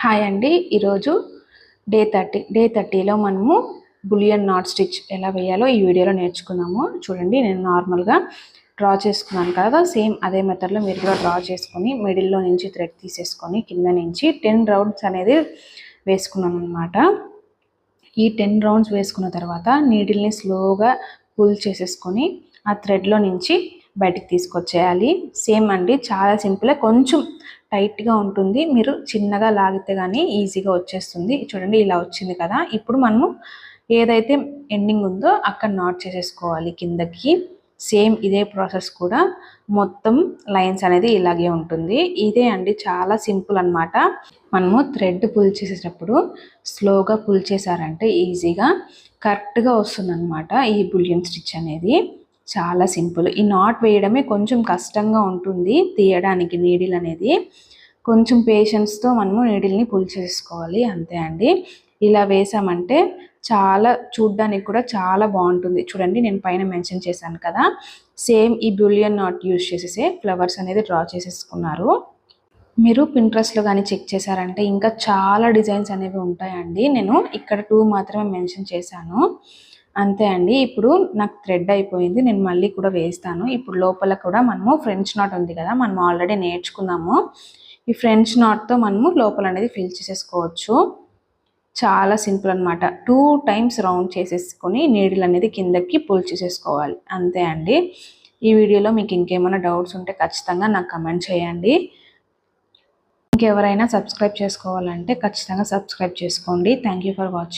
Hi అండి. ఈరోజు day 30లో మనము బులియన్ నాట్ స్టిచ్ ఎలా వేయాలో ఈ వీడియోలో నేర్చుకుందాము. చూడండి, నేను నార్మల్గా డ్రా చేసుకున్నాను కదా, సేమ్ అదే మెథడ్లో మీరు కూడా డ్రా చేసుకొని మిడిల్లో నుంచి థ్రెడ్ తీసేసుకొని కింద నుంచి 10 రౌండ్స్ అనేది వేసుకున్నాను అనమాట. ఈ 10 రౌండ్స్ వేసుకున్న తర్వాత నీడిల్ని స్లోగా పుల్ చేసేసుకొని ఆ థ్రెడ్లో నుంచి బయటికి తీసుకొచ్చేయాలి. సేమ్ అండి, చాలా సింపుల్. కొంచెం టైట్గా ఉంటుంది, మీరు చిన్నగా లాగితే కానీ ఈజీగా వచ్చేస్తుంది. చూడండి, ఇలా వచ్చింది కదా. ఇప్పుడు మనము ఏదైతే ఎండింగ్ ఉందో అక్కడ నాట్ చేసేసుకోవాలి కిందకి. సేమ్ ఇదే ప్రాసెస్ కూడా మొత్తం లైన్స్ అనేది ఇలాగే ఉంటుంది. ఇదే అండి, చాలా సింపుల్ అన్నమాట. మనము థ్రెడ్ పుల్ చేసేటప్పుడు స్లోగా పుల్ చేశారంటే ఈజీగా కరెక్ట్గా వస్తుంది అనమాట. ఈ బులియన్ స్టిచ్ అనేది చాలా సింపుల్. ఈ నాట్ వేయడమే కొంచెం కష్టంగా ఉంటుంది తీయడానికి. నీడిల్ అనేది కొంచెం పేషెన్స్తో మనము నీడిల్ని పుల్ చేసుకోవాలి, అంతే అండి. ఇలా వేసామంటే చాలా చూడ్డానికి కూడా చాలా బాగుంటుంది. చూడండి, నేను పైన మెన్షన్ చేశాను కదా, సేమ్ ఈ బులియన్ నాట్ యూజ్ చేసేసే ఫ్లవర్స్ అనేది డ్రా చేసేసుకున్నారు. మీరు పింట్రెస్ట్లో కానీ చెక్ చేశారంటే ఇంకా చాలా డిజైన్స్ అనేవి ఉంటాయండి. నేను ఇక్కడ 2 మాత్రమే మెన్షన్ చేశాను, అంతే అండి. ఇప్పుడు నాకు థ్రెడ్ అయిపోయింది, నేను మళ్ళీ కూడా వేస్తాను. ఇప్పుడు లోపల కూడా మనము ఫ్రెంచ్ నాట్ ఉంది కదా, మనం ఆల్రెడీ నేర్చుకున్నాము. ఈ ఫ్రెంచ్ నాట్తో మనము లోపల అనేది ఫిల్ చేసేసుకోవచ్చు. చాలా సింపుల్ అనమాట. 2 టైమ్స్ రౌండ్ చేసేసుకొని నీడిల్ అనేది కిందకి పుల్ చేసేసుకోవాలి, అంతే అండి. ఈ వీడియోలో మీకు ఇంకేమైనా డౌట్స్ ఉంటే ఖచ్చితంగా నాకు కమెంట్ చేయండి. ఇంకెవరైనా సబ్స్క్రైబ్ చేసుకోవాలంటే ఖచ్చితంగా సబ్స్క్రైబ్ చేసుకోండి. Thank you for watching.